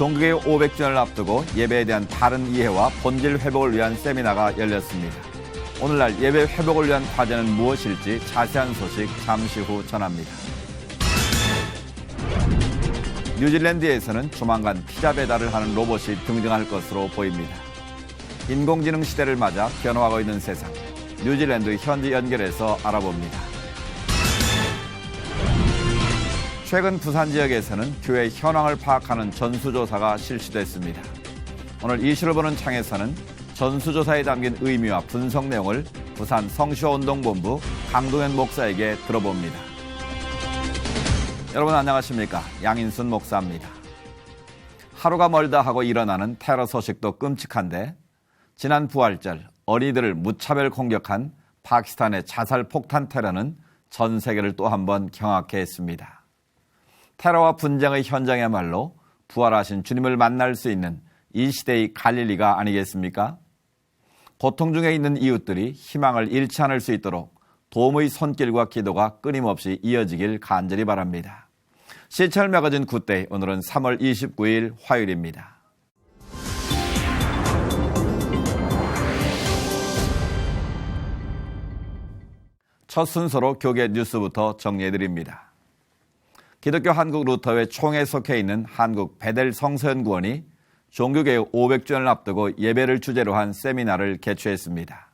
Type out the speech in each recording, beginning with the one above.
종교개혁 500주년을 앞두고 예배에 대한 바른 이해와 본질 회복을 위한 세미나가 열렸습니다. 오늘날 예배 회복을 위한 과제는 무엇일지 자세한 소식 잠시 후 전합니다. 뉴질랜드에서는 조만간 피자 배달을 하는 로봇이 등장할 것으로 보입니다. 인공지능 시대를 맞아 변화하고 있는 세상, 뉴질랜드 현지 연결해서 알아봅니다. 최근 부산 지역에서는 교회 현황을 파악하는 전수조사가 실시됐습니다. 오늘 이슈를 보는 창에서는 전수조사에 담긴 의미와 분석 내용을 부산 성시호운동본부 강동현 목사에게 들어봅니다. 여러분 안녕하십니까? 양인순 목사입니다. 하루가 멀다 하고 일어나는 테러 소식도 끔찍한데 지난 부활절 어린이들을 무차별 공격한 파키스탄의 자살 폭탄 테러는 전 세계를 또 한 번 경악케 했습니다. 테러와 분쟁의 현장이야말로 부활하신 주님을 만날 수 있는 이 시대의 갈릴리가 아니겠습니까? 고통 중에 있는 이웃들이 희망을 잃지 않을 수 있도록 도움의 손길과 기도가 끊임없이 이어지길 간절히 바랍니다. 시청을 매거진 굿데이, 오늘은 3월 29일 화요일입니다. 첫 순서로 교계 뉴스부터 정리해드립니다. 기독교 한국 루터회 총회에 속해 있는 한국 베델 성서연구원이 종교개혁 500주년을 앞두고 예배를 주제로 한 세미나를 개최했습니다.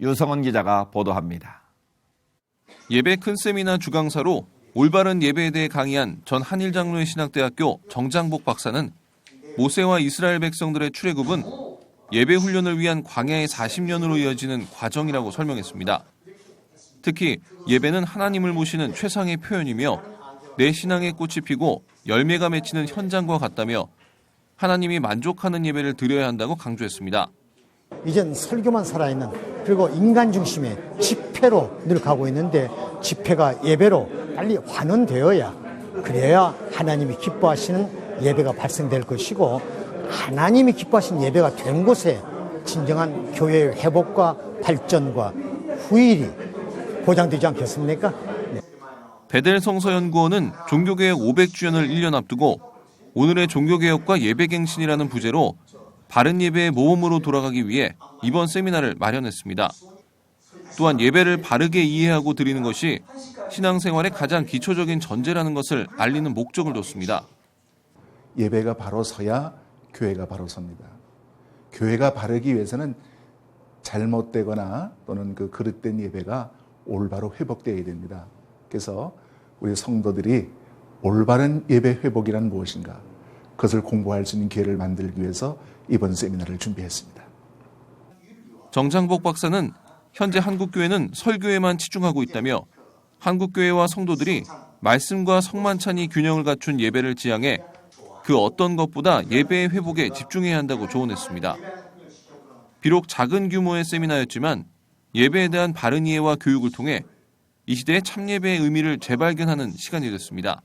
유성은 기자가 보도합니다. 예배 큰 세미나 주강사로 올바른 예배에 대해 강의한 전 한일장로회 신학대학교 정장복 박사는 모세와 이스라엘 백성들의 출애굽은 예배 훈련을 위한 광야의 40년으로 이어지는 과정이라고 설명했습니다. 특히 예배는 하나님을 모시는 최상의 표현이며 내 신앙의 꽃이 피고 열매가 맺히는 현장과 같다며 하나님이 만족하는 예배를 드려야 한다고 강조했습니다. 이젠 설교만 살아있는, 그리고 인간 중심의 집회로 늘 가고 있는데 집회가 예배로 빨리 환원되어야, 그래야 하나님이 기뻐하시는 예배가 발생될 것이고, 하나님이 기뻐하시는 예배가 된 곳에 진정한 교회의 회복과 발전과 후일이 보장되지 않겠습니까? 네. 베델 성서연구원은 종교개혁 500주년을 1년 앞두고 오늘의 종교개혁과 예배갱신이라는 부제로 바른 예배의 모범으로 돌아가기 위해 이번 세미나를 마련했습니다. 또한 예배를 바르게 이해하고 드리는 것이 신앙생활의 가장 기초적인 전제라는 것을 알리는 목적을 뒀습니다. 예배가 바로 서야 교회가 바로 섭니다. 교회가 바르기 위해서는 잘못되거나 또는 그 그릇된 예배가 올바로 회복되어야 됩니다. 그래서 우리 성도들이 올바른 예배 회복이란 무엇인가, 그것을 공부할 수 있는 기회를 만들기 위해서 이번 세미나를 준비했습니다. 정장복 박사는 현재 한국교회는 설교에만 치중하고 있다며 한국교회와 성도들이 말씀과 성만찬이 균형을 갖춘 예배를 지향해 그 어떤 것보다 예배의 회복에 집중해야 한다고 조언했습니다. 비록 작은 규모의 세미나였지만 예배에 대한 바른 이해와 교육을 통해 이 시대의 참예배의 의미를 재발견하는 시간이 됐습니다.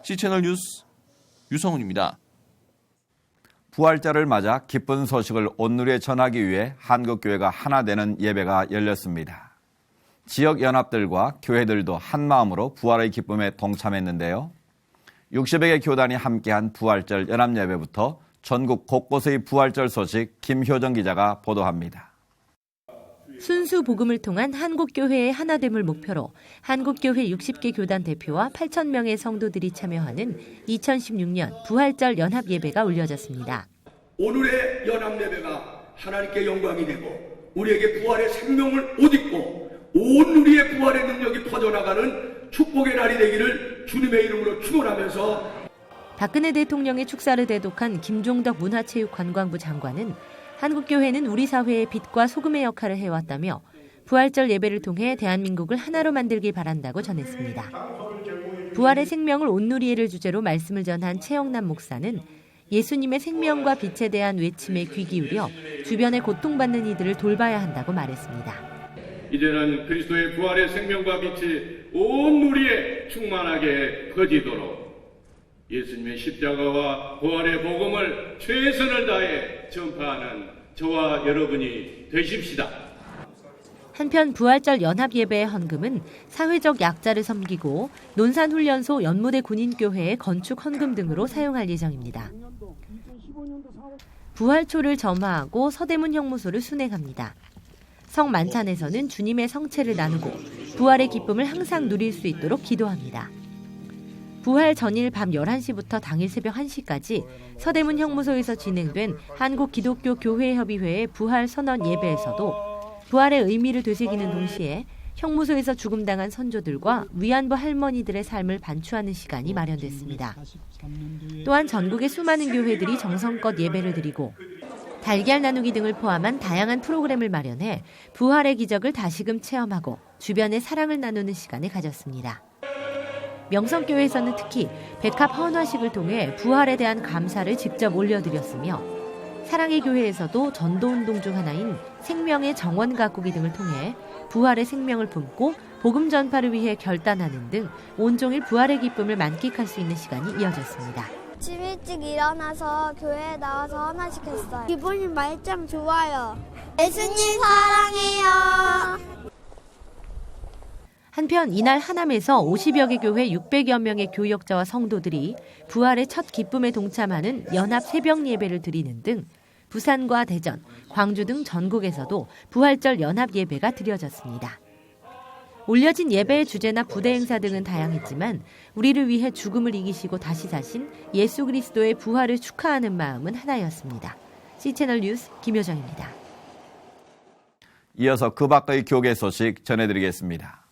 C채널 뉴스 유성훈입니다. 부활절을 맞아 기쁜 소식을 온누리에 전하기 위해 한국교회가 하나 되는 예배가 열렸습니다. 지역 연합들과 교회들도 한마음으로 부활의 기쁨에 동참했는데요. 60여 개 교단이 함께한 부활절 연합예배부터 전국 곳곳의 부활절 소식 김효정 기자가 보도합니다. 순수 복음을 통한 한국교회의 하나됨을 목표로 한국교회 60개 교단 대표와 8,000명의 성도들이 참여하는 2016년 부활절 연합예배가 올려졌습니다. 오늘의 연합예배가 하나님께 영광이 되고 우리에게 부활의 생명을 옷 입고 온 우리의 부활의 능력이 퍼져나가는 축복의 날이 되기를 주님의 이름으로 축원하면서, 박근혜 대통령의 축사를 대독한 김종덕 문화체육관광부 장관은 한국교회는 우리 사회의 빛과 소금의 역할을 해왔다며 부활절 예배를 통해 대한민국을 하나로 만들길 바란다고 전했습니다. 부활의 생명을 온누리에를 주제로 말씀을 전한 최영남 목사는 예수님의 생명과 빛에 대한 외침에 귀 기울여 주변에 고통받는 이들을 돌봐야 한다고 말했습니다. 이제는 그리스도의 부활의 생명과 빛이 온 누리에 충만하게 퍼지도록 예수님의 십자가와 부활의 복음을 최선을 다해 전파하는 저와 여러분이 되십시다. 한편 부활절 연합예배의 헌금은 사회적 약자를 섬기고 논산훈련소 연무대 군인교회의 건축 헌금 등으로 사용할 예정입니다. 부활초를 점화하고 서대문 형무소를 순회합니다. 성만찬에서는 주님의 성체를 나누고 부활의 기쁨을 항상 누릴 수 있도록 기도합니다. 부활 전일 밤 11시부터 당일 새벽 1시까지 서대문 형무소에서 진행된 한국기독교교회협의회의 부활 선언 예배에서도 부활의 의미를 되새기는 동시에 형무소에서 죽음당한 선조들과 위안부 할머니들의 삶을 반추하는 시간이 마련됐습니다. 또한 전국의 수많은 교회들이 정성껏 예배를 드리고 달걀 나누기 등을 포함한 다양한 프로그램을 마련해 부활의 기적을 다시금 체험하고 주변의 사랑을 나누는 시간을 가졌습니다. 명성교회에서는 특히 백합 헌화식을 통해 부활에 대한 감사를 직접 올려드렸으며 사랑의 교회에서도 전도운동 중 하나인 생명의 정원 가꾸기 등을 통해 부활의 생명을 품고 복음 전파를 위해 결단하는 등 온종일 부활의 기쁨을 만끽할 수 있는 시간이 이어졌습니다. 아침 일찍 일어나서 교회에 나와서 헌화식 했어요. 기분이 말짱 좋아요. 예수님 사랑해요. 한편 이날 하남에서 50여 개 교회 600여 명의 교역자와 성도들이 부활의 첫 기쁨에 동참하는 연합 새벽 예배를 드리는 등 부산과 대전, 광주 등 전국에서도 부활절 연합 예배가 드려졌습니다. 올려진 예배의 주제나 부대 행사 등은 다양했지만 우리를 위해 죽음을 이기시고 다시 사신 예수 그리스도의 부활을 축하하는 마음은 하나였습니다. C채널 뉴스 김효정입니다. 이어서 그 밖의 교계 소식 전해드리겠습니다.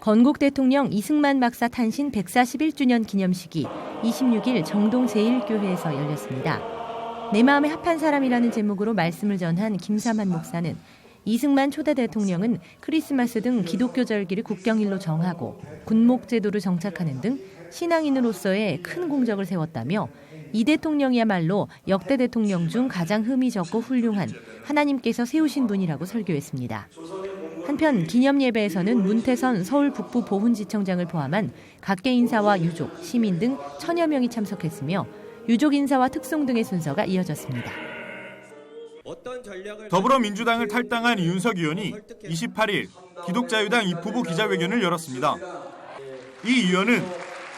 건국 대통령 이승만 박사 탄신 141주년 기념식이 26일 정동 제1교회에서 열렸습니다. 내 마음에 합한 사람이라는 제목으로 말씀을 전한 김삼한 목사는 이승만 초대 대통령은 크리스마스 등 기독교 절기를 국경일로 정하고 군목제도를 정착하는 등 신앙인으로서의 큰 공적을 세웠다며 이 대통령이야말로 역대 대통령 중 가장 흠이 적고 훌륭한 하나님께서 세우신 분이라고 설교했습니다. 한편 기념 예배에서는 문태선 서울 북부 보훈지청장을 포함한 각계 인사와 유족, 시민 등 1000여 명이 참석했으며 유족 인사와 특송 등의 순서가 이어졌습니다. 더불어민주당을 탈당한 이윤석 의원이 28일 기독자유당 입후보 기자회견을 열었습니다. 이 의원은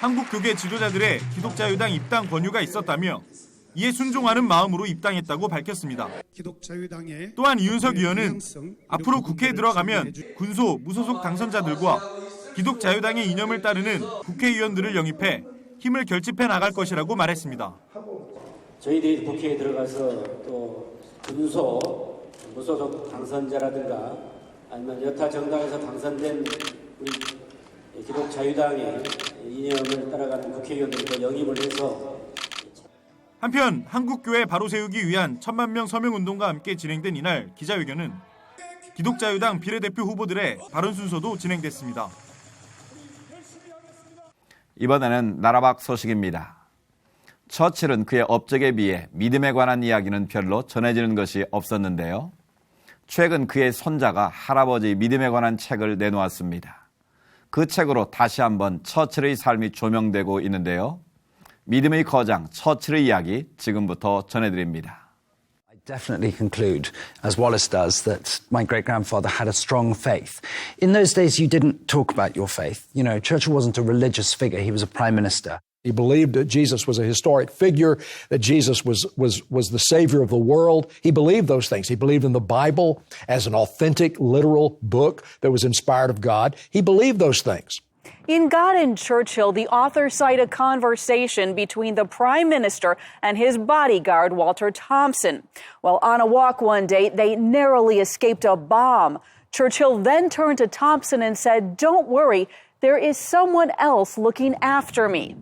한국교계 지도자들의 기독자유당 입당 권유가 있었다며 이에 순종하는 마음으로 입당했다고 밝혔습니다. 또한 이윤석 의원은 앞으로 국회에 들어가면 군소, 무소속 당선자들과 기독자유당의 이념을 따르는 국회의원들을 영입해 힘을 결집해 나갈 것이라고 말했습니다. 저희들이 국회에 들어가서 또 군소, 무소속 당선자라든가 아니면 여타 정당에서 당선된 우리 기독자유당의 이념을 따라가는 국회의원들을 영입을 해서 한편 한국교회 바로 세우기 위한 1000만 명 서명운동과 함께 진행된 이날 기자회견은 기독자유당 비례대표 후보들의 발언 순서도 진행됐습니다. 이번에는 나라 밖 소식입니다. 처칠은 그의 업적에 비해 믿음에 관한 이야기는 별로 전해지는 것이 없었는데요. 최근 그의 손자가 할아버지 믿음에 관한 책을 내놓았습니다. 그 책으로 다시 한번 처칠의 삶이 조명되고 있는데요. 믿음의 거장 처칠의 이야기 지금부터 전해드립니다. I definitely conclude, as Wallace does, that my great-grandfather had a strong faith. In those days, you didn't talk about your faith. You know, Churchill wasn't a religious figure. He was a prime minister. He believed that Jesus was a historic figure, that Jesus was the savior of the world. He believed those things. He believed in the Bible as an authentic, literal book that was inspired of God. He believed those things. In God and Churchill, the authors cite a conversation between the Prime Minister and his bodyguard, Walter Thompson. While on a walk one day, they narrowly escaped a bomb. Churchill then turned to Thompson and said, "Don't worry, there is someone else looking after me."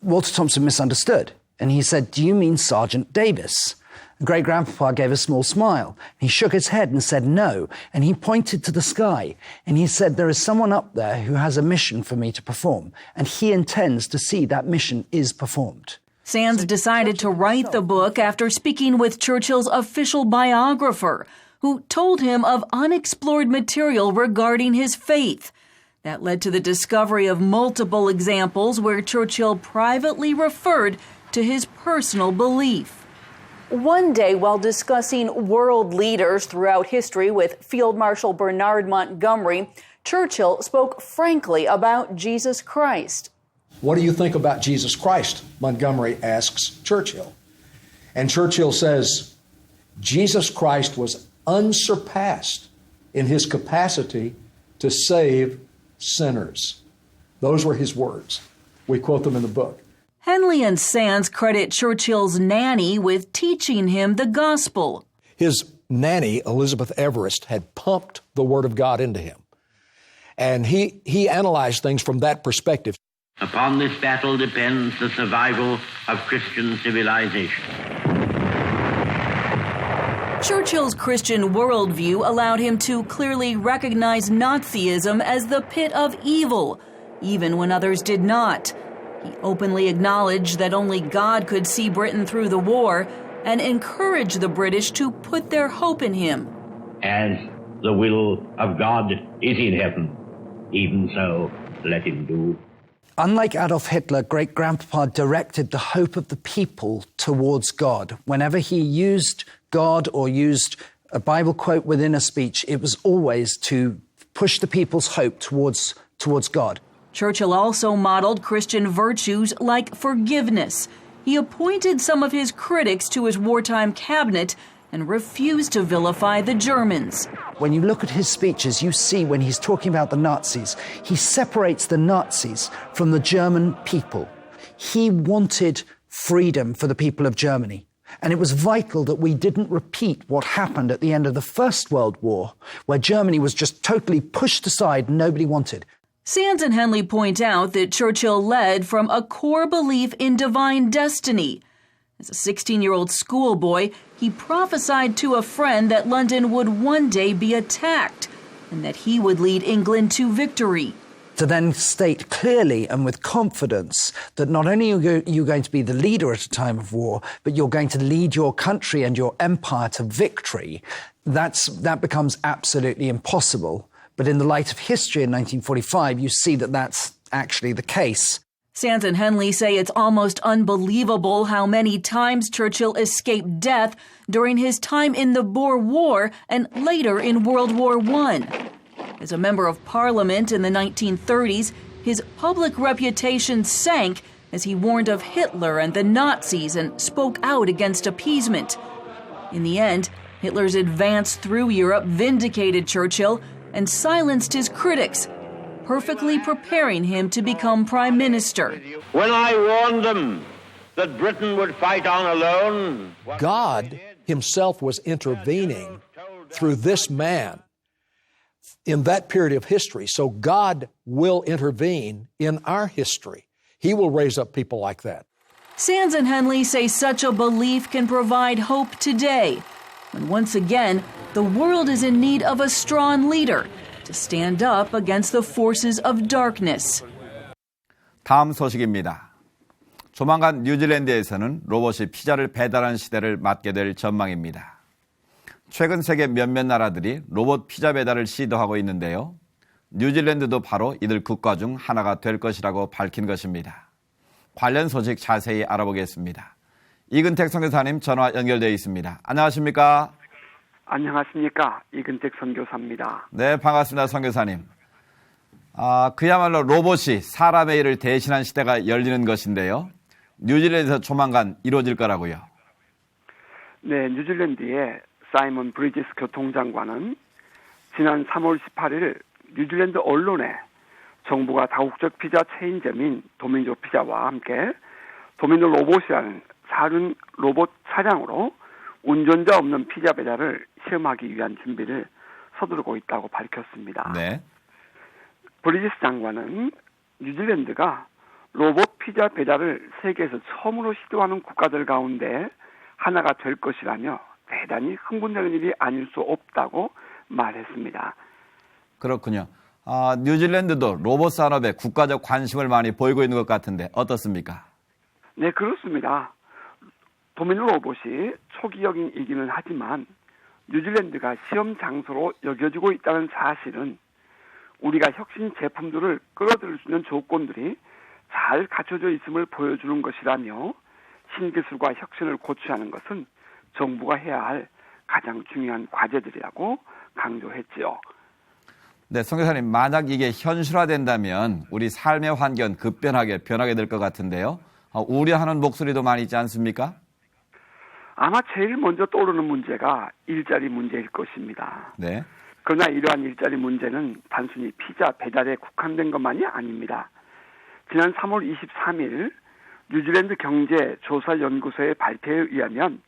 Walter Thompson misunderstood, and he said, "Do you mean Sergeant Davis?" Great-grandpapa gave a small smile. He shook his head and said no, and he pointed to the sky, and he said, "There is someone up there who has a mission for me to perform, and he intends to see that mission is performed." Sands decided to write the book after speaking with Churchill's official biographer, who told him of unexplored material regarding his faith. That led to the discovery of multiple examples where Churchill privately referred to his personal belief. One day, while discussing world leaders throughout history with Field Marshal Bernard Montgomery, Churchill spoke frankly about Jesus Christ. What do you think about Jesus Christ? Montgomery asks Churchill. And Churchill says, Jesus Christ was unsurpassed in his capacity to save sinners. Those were his words. We quote them in the book. Henley and Sands credit Churchill's nanny with teaching him the gospel. His nanny, Elizabeth Everest, had pumped the Word of God into him. And he analyzed things from that perspective. Upon this battle depends the survival of Christian civilization. Churchill's Christian worldview allowed him to clearly recognize Nazism as the pit of evil, even when others did not. He openly acknowledged that only God could see Britain through the war and encouraged the British to put their hope in him. As the will of God is in heaven, even so let him do. Unlike Adolf Hitler, Great-Grandpapa directed the hope of the people towards God. Whenever he used God or used a Bible quote within a speech, it was always to push the people's hope towards God. Churchill also modeled Christian virtues like forgiveness. He appointed some of his critics to his wartime cabinet and refused to vilify the Germans. When you look at his speeches, you see when he's talking about the Nazis, he separates the Nazis from the German people. He wanted freedom for the people of Germany. And it was vital that we didn't repeat what happened at the end of the First World War, where Germany was just totally pushed aside and nobody wanted. Sands and Henley point out that Churchill led from a core belief in divine destiny. As a 16-year-old schoolboy, he prophesied to a friend that London would one day be attacked and that he would lead England to victory. To then state clearly and with confidence that not only are you going to be the leader at a time of war, but you're going to lead your country and your empire to victory, that becomes absolutely impossible. But in the light of history in 1945, you see that that's actually the case. Sands and Henley say it's almost unbelievable how many times Churchill escaped death during his time in the Boer War and later in World War I. As a member of Parliament in the 1930s, his public reputation sank as he warned of Hitler and the Nazis and spoke out against appeasement. In the end, Hitler's advance through Europe vindicated Churchill and silenced his critics, perfectly preparing him to become prime minister. When I warned them that Britain would fight on alone, God himself was intervening through this man in that period of history. So God will intervene in our history. He will raise up people like that. Sands and Henley say such a belief can provide hope today, when once again the world is in need of a strong leader to stand up against the forces of darkness. 다음 소식입니다. 조만간 뉴질랜드에서는 로봇이 피자를 배달하는 시대를 맞게 될 전망입니다. 최근 세계 몇몇 나라들이 로봇 피자 배달을 시도하고 있는데요. 뉴질랜드도 바로 이들 국가 중 하나가 될 것이라고 밝힌 것입니다. 관련 소식 자세히 알아보겠습니다. 이근택 선교사님 전화 연결되어 있습니다. 안녕하십니까? 안녕하십니까? 이근택 선교사입니다. 네, 반갑습니다, 선교사님. 그야말로 로봇이 사람의 일을 대신한 시대가 열리는 것인데요. 뉴질랜드에서 조만간 이루어질 거라고요. 네, 뉴질랜드의 사이먼 브리지스 교통장관은 지난 3월 18일 뉴질랜드 언론에 정부가 다국적 피자 체인점인 도미노 피자와 함께 도미노 로봇이라는 사륜 로봇 차량으로 운전자 없는 피자 배달을 시험하기 위한 준비를 서두르고 있다고 밝혔습니다. 네. 브리지스 장관은 뉴질랜드가 로봇 피자 배달을 세계에서 처음으로 시도하는 국가들 가운데 하나가 될 것이라며 대단히 흥분되는 일이 아닐 수 없다고 말했습니다. 그렇군요. 뉴질랜드도 로봇 산업에 국가적 관심을 많이 보이고 있는 것 같은데 어떻습니까? 네, 그렇습니다. 도미노 로봇이 초기적이기는 하지만 뉴질랜드가 시험 장소로 여겨지고 있다는 사실은 우리가 혁신 제품들을 끌어들일 수 있는 조건들이 잘 갖춰져 있음을 보여주는 것이라며 신기술과 혁신을 고취하는 것은 정부가 해야 할 가장 중요한 과제들이라고 강조했지요. 네, 선교사님, 만약 이게 현실화된다면 우리 삶의 환경 급변하게 변하게 될 것 같은데요. 우려하는 목소리도 많이 있지 않습니까? 아마 제일 먼저 떠오르는 문제가 일자리 문제일 것입니다. 네. 그러나 이러한 일자리 문제는 단순히 피자 배달에 국한된 것만이 아닙니다. 지난 3월 23일 뉴질랜드 경제조사연구소의 발표에 의하면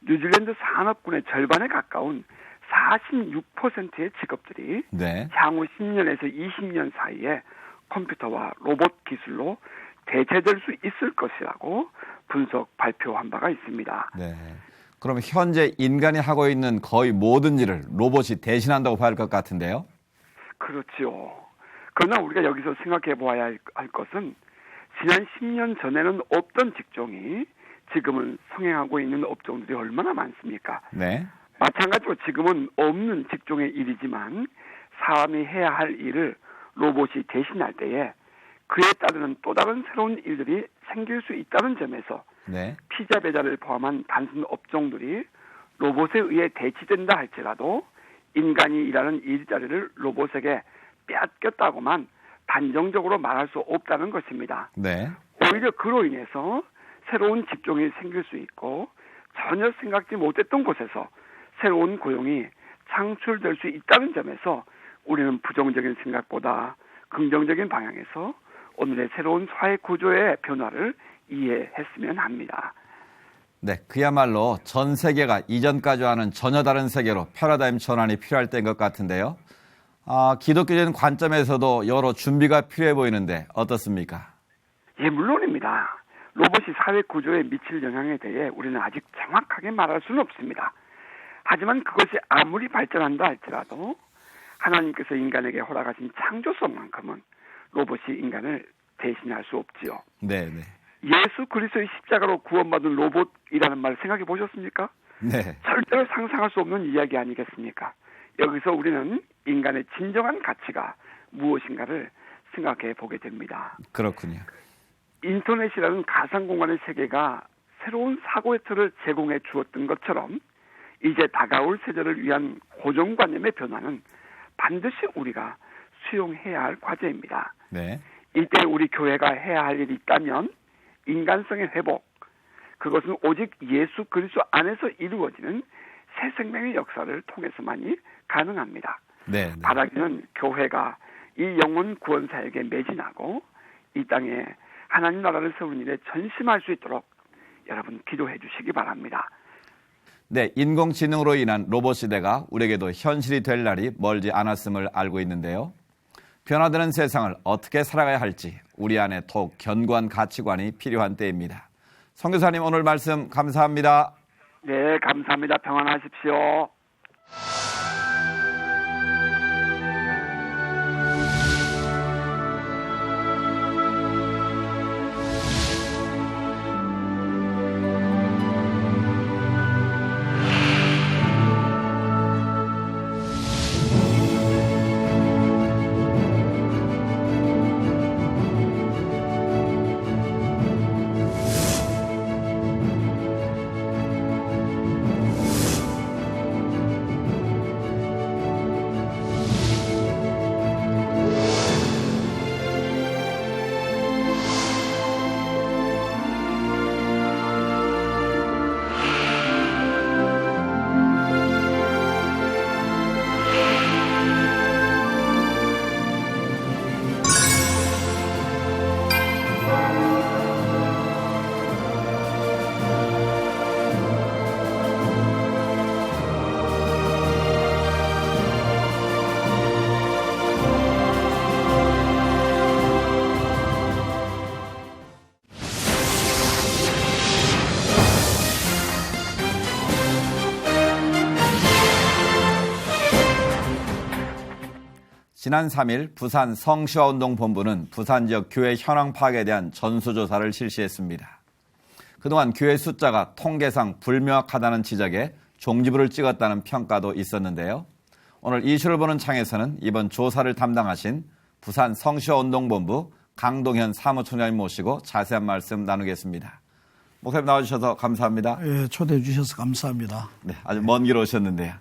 뉴질랜드 산업군의 절반에 가까운 46%의 직업들이 네. 향후 10년에서 20년 사이에 컴퓨터와 로봇 기술로 대체될 수 있을 것이라고 분석 발표한 바가 있습니다. 네. 그럼 현재 인간이 하고 있는 거의 모든 일을 로봇이 대신한다고 봐야 할 것 같은데요? 그렇지요. 그러나 우리가 여기서 생각해 보아야 할 것은 지난 10년 전에는 없던 직종이 지금은 성행하고 있는 업종들이 얼마나 많습니까? 네. 마찬가지로 지금은 없는 직종의 일이지만 사람이 해야 할 일을 로봇이 대신할 때에 그에 따르는 또 다른 새로운 일들이 생길 수 있다는 점에서 네. 피자 배달을 포함한 단순 업종들이 로봇에 의해 대체된다 할지라도 인간이 일하는 일자리를 로봇에게 빼앗겼다고만 단정적으로 말할 수 없다는 것입니다. 네. 오히려 그로 인해서 새로운 직종이 생길 수 있고 전혀 생각지 못했던 곳에서 새로운 고용이 창출될 수 있다는 점에서 우리는 부정적인 생각보다 긍정적인 방향에서 오늘의 새로운 사회 구조의 변화를 이해했으면 합니다. 네, 그야말로 전 세계가 이전까지와는 전혀 다른 세계로 패러다임 전환이 필요할 때인 것 같은데요. 기독교적인 관점에서도 여러 준비가 필요해 보이는데 어떻습니까? 예, 물론입니다. 로봇이 사회 구조에 미칠 영향에 대해 우리는 아직 정확하게 말할 수는 없습니다. 하지만 그것이 아무리 발전한다 할지라도 하나님께서 인간에게 허락하신 창조성만큼은 로봇이 인간을 대신할 수 없지요. 네, 네. 예수 그리스도의 십자가로 구원받은 로봇이라는 말 생각해 보셨습니까? 네. 절대로 상상할 수 없는 이야기 아니겠습니까? 여기서 우리는 인간의 진정한 가치가 무엇인가를 생각해 보게 됩니다. 그렇군요. 인터넷이라는 가상공간의 세계가 새로운 사고의 틀을 제공해 주었던 것처럼 이제 다가올 세대를 위한 고정관념의 변화는 반드시 우리가 수용해야 할 과제입니다. 네. 이때 우리 교회가 해야 할 일이 있다면 인간성의 회복, 그것은 오직 예수 그리스도 안에서 이루어지는 새 생명의 역사를 통해서만이 가능합니다. 네, 네. 바라기는 교회가 이 영혼 구원 사역에 매진하고 이 땅에 하나님 나라를 세우는 일에 전심할 수 있도록 여러분 기도해 주시기 바랍니다. 네, 인공지능으로 인한 로봇 시대가 우리에게도 현실이 될 날이 멀지 않았음을 알고 있는데요. 변화되는 세상을 어떻게 살아가야 할지 우리 안에 더욱 견고한 가치관이 필요한 때입니다. 선교사님 오늘 말씀 감사합니다. 네, 감사합니다. 평안하십시오. 지난 3일 부산 성시화운동본부는 부산 지역 교회 현황 파악에 대한 전수조사를 실시했습니다. 그동안 교회 숫자가 통계상 불명확하다는 지적에 종지부를 찍었다는 평가도 있었는데요. 오늘 이슈를 보는 창에서는 이번 조사를 담당하신 부산 성시화운동본부 강동현 사무총장님 모시고 자세한 말씀 나누겠습니다. 목사님 나와주셔서 감사합니다. 예, 초대해 주셔서 감사합니다. 네, 아주 먼 길 오셨는데요.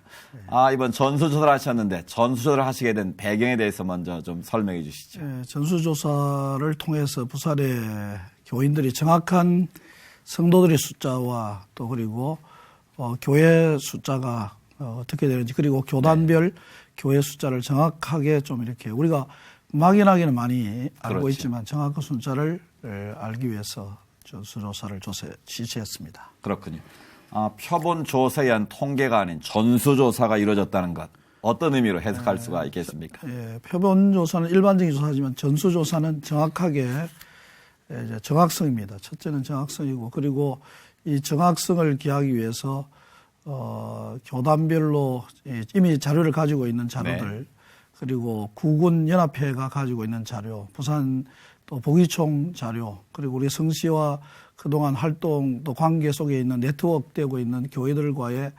이번 전수조사를 하셨는데 전수조사를 하시게 된 배경에 대해서 먼저 좀 설명해 주시죠. 예, 전수조사를 통해서 부산의 교인들이 정확한 성도들의 숫자와 또 그리고 교회 숫자가 어떻게 되는지 그리고 교단별 교회 숫자를 정확하게 좀 이렇게 우리가 막연하게는 많이 알고 그렇죠. 있지만 정확한 숫자를 알기 위해서 전수조사를 실시했습니다. 그렇군요. 표본 조사에 의한 통계가 아닌 전수조사가 이루어졌다는 것. 어떤 의미로 해석할 수가 있겠습니까? 예, 표본조사는 일반적인 조사지만 전수조사는 정확하게 이제 정확성입니다. 첫째는 정확성이고 그리고 이 정확성을 기하기 위해서 교단별로 이미 자료를 가지고 있는 자료들 네. 그리고 구군 연합회가 가지고 있는 자료, 부산 또 보기총 자료 그리고 우리 성시와 그동안 활동 또 관계 속에 있는 네트워크되고 있는 교회들과의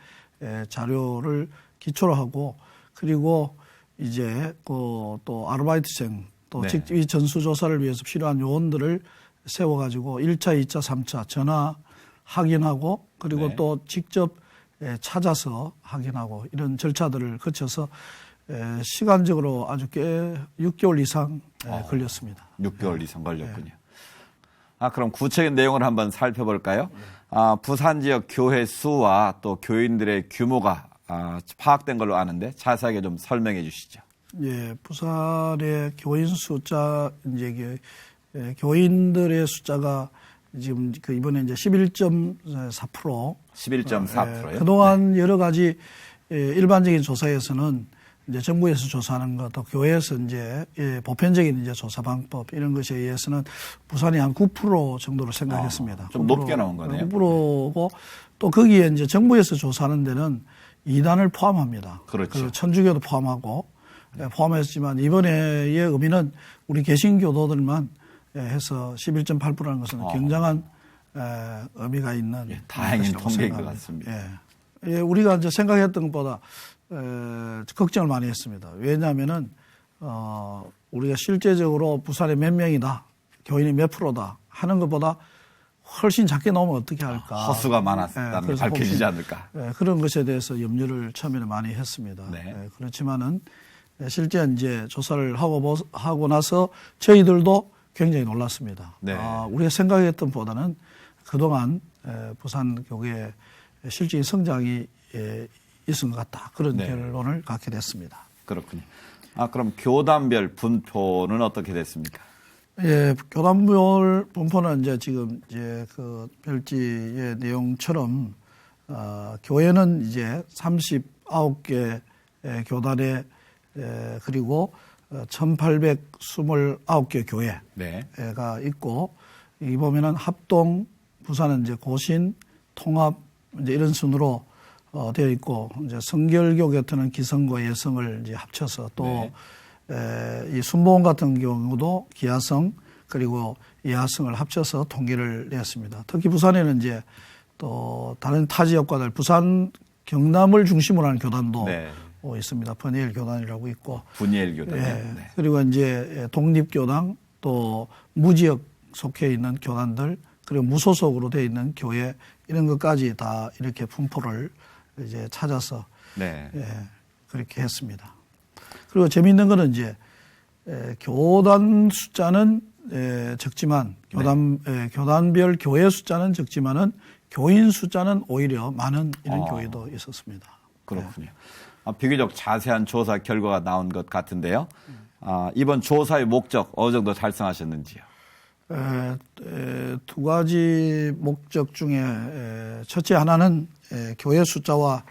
자료를 기초로 하고 그리고 이제 또 아르바이트생 또 네. 이 전수조사를 위해서 필요한 요원들을 세워가지고 1차, 2차, 3차 전화 확인하고 그리고 네. 또 직접 찾아서 확인하고 이런 절차들을 거쳐서 시간적으로 아주 꽤 6개월 이상 걸렸습니다. 6개월 이상 걸렸군요. 그럼 구체적인 내용을 한번 살펴볼까요? 부산 지역 교회 수와 또 교인들의 규모가 파악된 걸로 아는데 자세하게 좀 설명해 주시죠. 예, 부산의 교인 숫자 이제 교인들의 숫자가 지금 이번에 이제 11.4%. 11.4%요? 그동안 여러 가지 일반적인 조사에서는 이제 정부에서 조사하는 것, 또 교회에서 이제 보편적인 이제 조사 방법 이런 것에 의해서는 부산이 한 9% 정도로 생각했습니다. 좀 높게 나온 거네요. 9%고 또 거기에 이제 정부에서 조사하는 데는 이단을 포함합니다. 그렇죠. 천주교도 포함하고 포함했지만 이번에의 의미는 우리 개신교도들만 해서 11.8%라는 것은 굉장한 의미가 있는 다행인 것이라고 통계인 것 생각합니다. 같습니다. 예, 우리가 이제 생각했던 것보다 걱정을 많이 했습니다. 왜냐하면은 우리가 실제적으로 부산에 몇 명이다, 교인이 몇 프로다 하는 것보다 훨씬 작게 나오면 어떻게 할까? 허수가 많았다는 게 밝혀지지 않을까? 그런 것에 대해서 염려를 처음에는 많이 했습니다. 네. 그렇지만은 실제 이제 조사를 하고 나서 저희들도 굉장히 놀랐습니다. 네. 우리가 생각했던 보다는 그동안 부산 교계의 실질적인 성장이 있은 것 같다. 그런 네. 결론을 갖게 됐습니다. 그렇군요. 그럼 교단별 분포는 어떻게 됐습니까? 예, 교단별 분포는 이제 지금 이제 그 별지의 내용처럼 교회는 이제 39개 교단에 그리고 1,829개 교회가 네. 있고 이 보면은 합동 부산은 이제 고신 통합 이제 이런 순으로 되어 있고 이제 성결교 같은 기성과 예성을 이제 합쳐서 또 이 순복음 같은 경우도 기하성 그리고 이하성을 합쳐서 통계를 냈습니다. 특히 부산에는 이제 또 다른 타 지역과들 부산 경남을 중심으로 하는 교단도 있습니다. 분이엘 교단이라고 있고 분이엘 교단. 네. 그리고 이제 독립교당 또 무지역 속해 있는 교단들 그리고 무소속으로 되어 있는 교회 이런 것까지 다 이렇게 분포를 이제 찾아서 그렇게 했습니다. 그리고 재미있는 거는 이제 교단 숫자는 적지만 교단별 교회 숫자는 적지만은 교인 숫자는 오히려 많은 이런 교회도 있었습니다. 그렇군요. 비교적 자세한 조사 결과가 나온 것 같은데요. 이번 조사의 목적 어느 정도 달성하셨는지요? 두 가지 목적 중에 첫째 하나는 교회 숫자와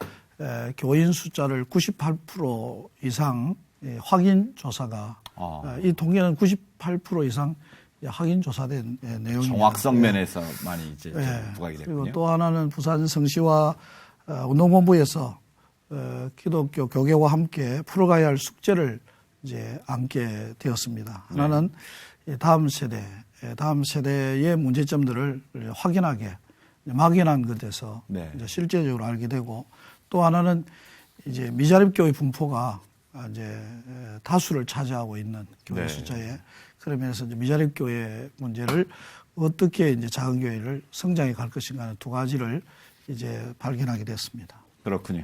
교인 숫자를 98% 이상 확인 조사가 이 통계는 98% 이상 확인 조사된 내용입니다. 정확성 면에서 많이 이제 부각이 됐군요. 그리고 또 하나는 부산 성시와 운동본부에서 기독교 교계와 함께 풀어가야 할 숙제를 이제 안게 되었습니다. 하나는 다음 세대의 문제점들을 확인하게 막연한 것에서 이제 실제적으로 알게 되고 또 하나는 이제 미자립 교회 분포가 이제 다수를 차지하고 있는 교회 숫자에 그러면서 이제 미자립 교회 문제를 어떻게 이제 작은 교회를 성장해 갈 것인가 하는 두 가지를 이제 발견하게 됐습니다. 그렇군요.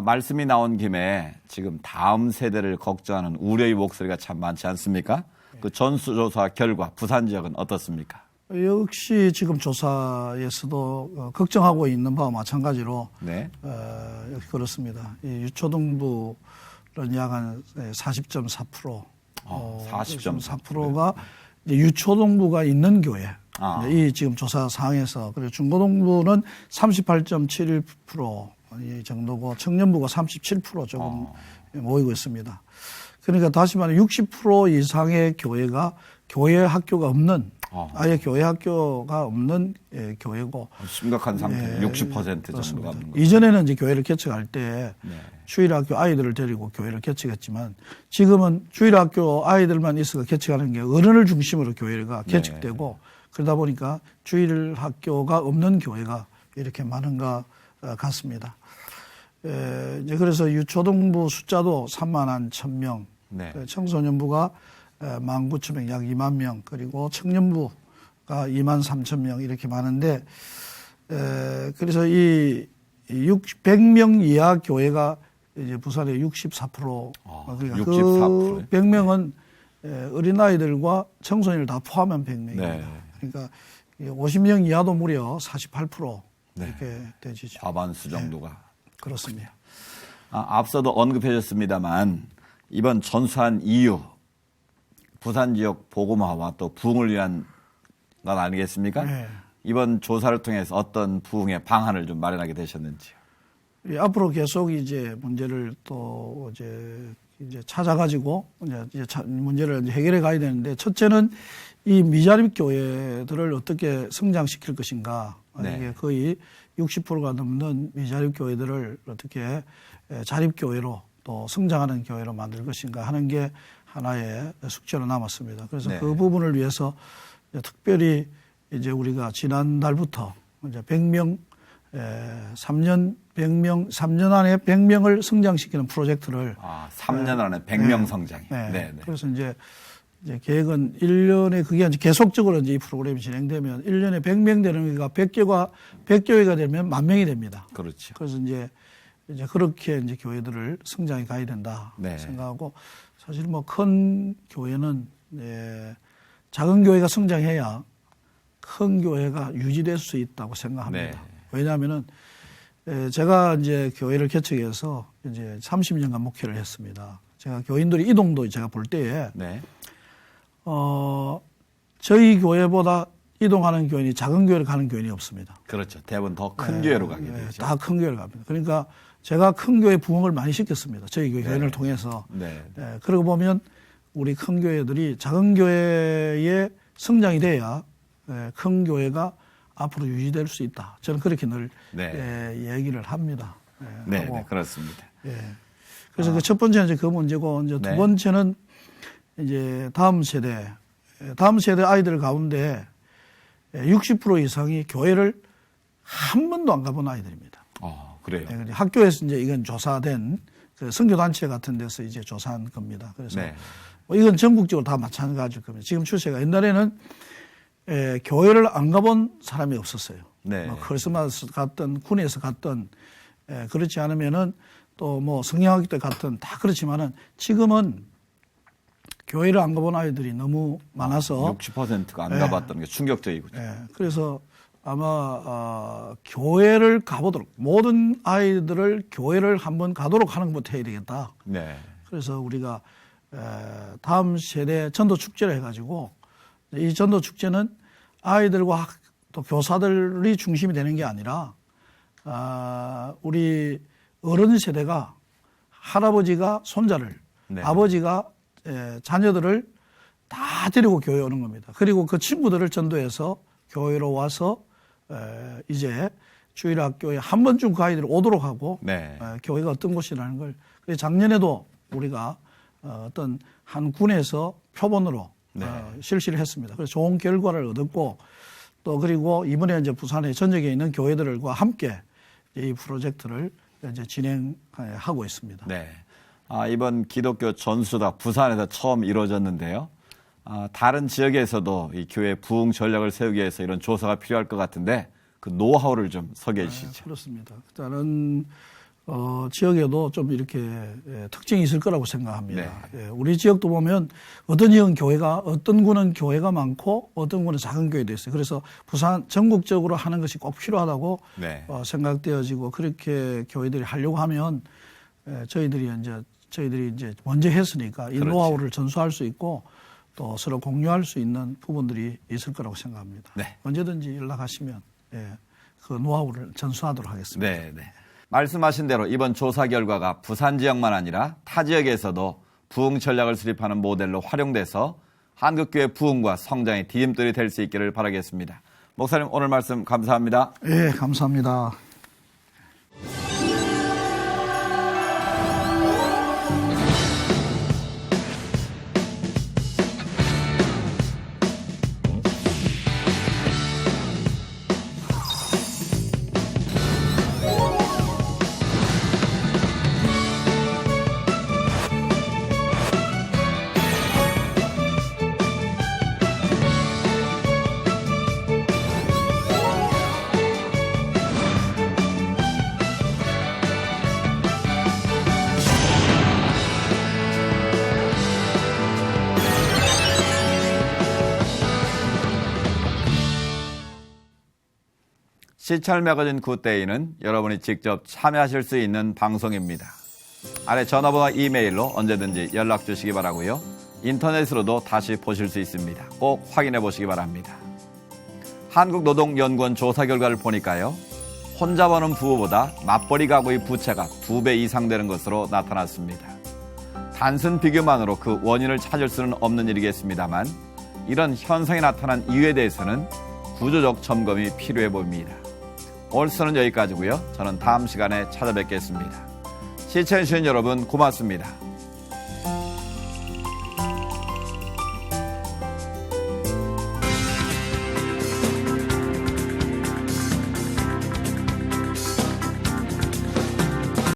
말씀이 나온 김에 지금 다음 세대를 걱정하는 우려의 목소리가 참 많지 않습니까? 그 전수조사 결과 부산 지역은 어떻습니까? 역시 지금 조사에서도 걱정하고 있는 바와 마찬가지로 네. 역시 그렇습니다. 이 유초등부는 약 한 40.4%, 40.4%가 유초등부가 있는 교회. 이 지금 조사 상에서 그리고 중고등부는 38.71% 정도고 청년부가 37% 조금 모이고 있습니다. 그러니까 다시 말해 60% 이상의 교회가 교회 학교가 없는 아예 교회 학교가 없는 교회고 심각한 상태. 60% 정도가 없는 거죠. 이전에는 이제 교회를 개척할 때 주일학교 아이들을 데리고 교회를 개척했지만 지금은 주일학교 아이들만 있어서 개척하는 게 어른을 중심으로 교회가 개척되고 그러다 보니까 주일학교가 없는 교회가 이렇게 많은가 같습니다. 이제 그래서 유초등부 숫자도 3만 1,000명, 청소년부가 19,000명, 약 2만 명, 그리고 청년부가 2만 3,000명 이렇게 많은데, 그래서 이 100명 이하 교회가 이제 부산의 64%, 그러니까 64%. 그 100명은 어린아이들과 청소년을 다 포함한 100명입니다. 그러니까 50명 이하도 무려 48% 이렇게 되지죠. 과반수 정도가. 그렇습니다. 앞서도 언급해줬습니다만 이번 전수한 이유, 부산 지역 복음화와 또 부흥을 위한 것 아니겠습니까? 이번 조사를 통해서 어떤 부흥의 방안을 좀 마련하게 되셨는지요? 앞으로 계속 이제 문제를 또 이제 찾아가지고 이제 문제를 해결해 가야 되는데, 첫째는 이 미자립 교회들을 어떻게 성장시킬 것인가. 이게 거의 60%가 넘는 미자립 교회들을 어떻게 자립 교회로 또 성장하는 교회로 만들 것인가 하는 게 하나의 숙제로 남았습니다. 그래서 그 부분을 위해서 특별히 이제 우리가 지난달부터 이제 100명, 3년 안에 100명을 성장시키는 프로젝트를 3년 안에 100명 성장이. 그래서 이제 계획은 1년에 그게 이제 계속적으로 이제 이 프로그램이 진행되면 1년에 100명 되는 게가 100교회가 되면 10,000명이 됩니다. 그렇죠. 그래서 이제 그렇게 이제 교회들을 성장해 가야 된다 생각하고, 사실 뭐 큰 교회는 작은 교회가 성장해야 큰 교회가 유지될 수 있다고 생각합니다. 왜냐하면은 제가 이제 교회를 개척해서 이제 30년간 목회를 했습니다. 제가 교인들이 이동도 제가 볼 때에 저희 교회보다 이동하는 교인이 작은 교회를 가는 교인이 없습니다. 그렇죠. 대부분 더 큰 교회로 가게 되죠. 다 큰 교회를 갑니다. 그러니까 제가 큰 교회 부흥을 많이 시켰습니다. 저희 교회를 통해서. 그러고 보면 우리 큰 교회들이 작은 교회의 성장이 돼야 큰 교회가 앞으로 유지될 수 있다. 저는 그렇게 늘 얘기를 합니다. 네, 그렇습니다. 그래서 그 첫 번째는 이제 그 문제고, 이제 두 번째는 이제 다음 세대 아이들 가운데 60% 이상이 교회를 한 번도 안 가본 아이들입니다. 그래요? 학교에서 이제 이건 조사된 그 선교단체 같은 데서 이제 조사한 겁니다. 그래서 뭐 이건 전국적으로 다 마찬가지일 겁니다. 지금 추세가 옛날에는 교회를 안 가본 사람이 없었어요. 뭐 크리스마스 갔던, 군에서 갔던, 그렇지 않으면은 또 뭐 성경학교 때 갔던 다 그렇지만은 지금은 교회를 안 가본 아이들이 너무 많아서 60%가 안 가봤다는 게 충격적이고. 그래서 아마 교회를 가보도록, 모든 아이들을 교회를 한번 가도록 하는 것부터 해야 되겠다. 그래서 우리가 다음 세대 전도 축제를 해가지고, 이 전도 축제는 아이들과 또 교사들이 중심이 되는 게 아니라 우리 어른 세대가 할아버지가 손자를, 아버지가 자녀들을 다 데리고 교회에 오는 겁니다. 그리고 그 친구들을 전도해서 교회로 와서 이제 주일학교에 한 번쯤 그 아이들이 오도록 하고 교회가 어떤 곳이라는 걸. 그래서 작년에도 우리가 어떤 한 군에서 표본으로 실시를 했습니다. 그래서 좋은 결과를 얻었고, 또 그리고 이번에 이제 부산의 전역에 있는 교회들과 함께 이 프로젝트를 이제 진행하고 있습니다. 이번 기독교 전수다 부산에서 처음 이루어졌는데요. 다른 지역에서도 이 교회 부흥 전략을 세우기 위해서 이런 조사가 필요할 것 같은데 그 노하우를 좀 소개해 주시죠. 그렇습니다. 일단은 지역에도 좀 이렇게 특징이 있을 거라고 생각합니다. 네. 우리 지역도 보면 어떤 지역은 교회가, 어떤 구는 교회가 많고 어떤 구는 작은 교회도 있어요. 그래서 부산 전국적으로 하는 것이 꼭 필요하다고 네. 생각되어지고 그렇게 교회들이 하려고 하면 저희들이 이제 먼저 했으니까 이 그렇죠. 노하우를 전수할 수 있고 또 서로 공유할 수 있는 부분들이 있을 거라고 생각합니다. 네. 언제든지 연락하시면 그 노하우를 전수하도록 하겠습니다. 네, 네. 말씀하신 대로 이번 조사 결과가 부산 지역만 아니라 타 지역에서도 부흥 전략을 수립하는 모델로 활용돼서 한국교회 부흥과 성장의 디딤돌이 될 수 있기를 바라겠습니다. 목사님 오늘 말씀 감사합니다. 네, 감사합니다. 시찰 매거진 굿데이는 여러분이 직접 참여하실 수 있는 방송입니다. 아래 전화번호 이메일로 언제든지 연락 주시기 바라고요. 인터넷으로도 다시 보실 수 있습니다. 꼭 확인해 보시기 바랍니다. 한국노동연구원 조사 결과를 보니까요. 혼자 버는 부부보다 맞벌이 가구의 부채가 2배 이상 되는 것으로 나타났습니다. 단순 비교만으로 그 원인을 찾을 수는 없는 일이겠습니다만 이런 현상이 나타난 이유에 대해서는 구조적 점검이 필요해 보입니다. 오늘 수는 여기까지고요. 저는 다음 시간에 찾아뵙겠습니다. 시청해주신 여러분 고맙습니다.